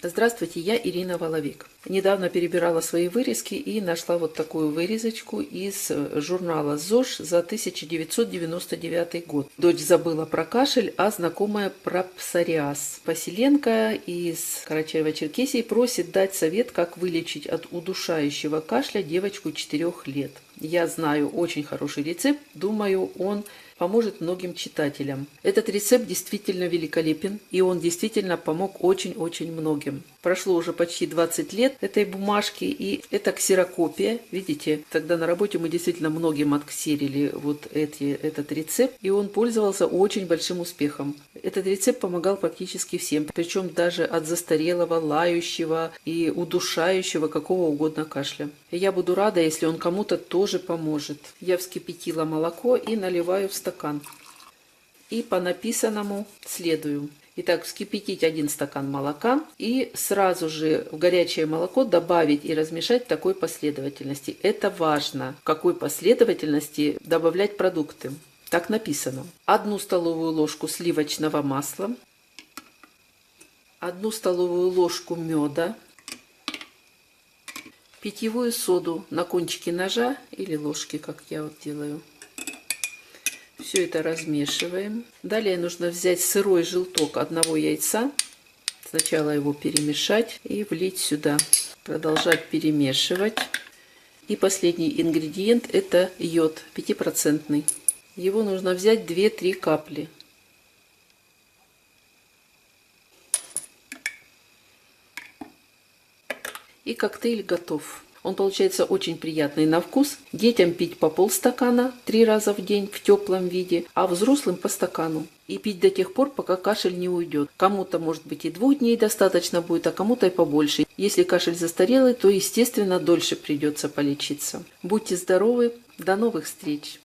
Здравствуйте, я Ирина Воловик. Недавно перебирала свои вырезки и нашла вот такую вырезочку из журнала ЗОЖ за 1999 год. Дочь забыла про кашель, а знакомая про псориаз. Поселенка из Карачаево-Черкесии просит дать совет, как вылечить от удушающего кашля девочку 4 лет. Я знаю очень хороший рецепт, думаю, он поможет многим читателям. Этот рецепт действительно великолепен, и он действительно помог очень-очень многим. Прошло уже почти 20 лет этой бумажки, и это ксерокопия. Видите, тогда на работе мы действительно многим отксерили этот рецепт, и он пользовался очень большим успехом. Этот рецепт помогал практически всем, причем даже от застарелого, лающего и удушающего какого угодно кашля. И я буду рада, если он кому-то тоже поможет. Я вскипятила молоко и наливаю в стакан. И по написанному следую. Итак, вскипятить 1 стакан молока и сразу же в горячее молоко добавить и размешать в такой последовательности. Это важно, в какой последовательности добавлять продукты. Так написано. 1 столовую ложку сливочного масла, 1 столовую ложку меда, питьевую соду на кончике ножа или ложки, как я вот делаю. Все это размешиваем. Далее нужно взять сырой желток 1 яйца. Сначала его перемешать и влить сюда. Продолжать перемешивать. И последний ингредиент — это йод 5%. Его нужно взять 2-3 капли. И коктейль готов. Он получается очень приятный на вкус. Детям пить по полстакана 3 раза в день в теплом виде, а взрослым по стакану. И пить до тех пор, пока кашель не уйдет. Кому-то, может быть, и 2 дней достаточно будет, а кому-то и побольше. Если кашель застарелый, то, естественно, дольше придется полечиться. Будьте здоровы, до новых встреч!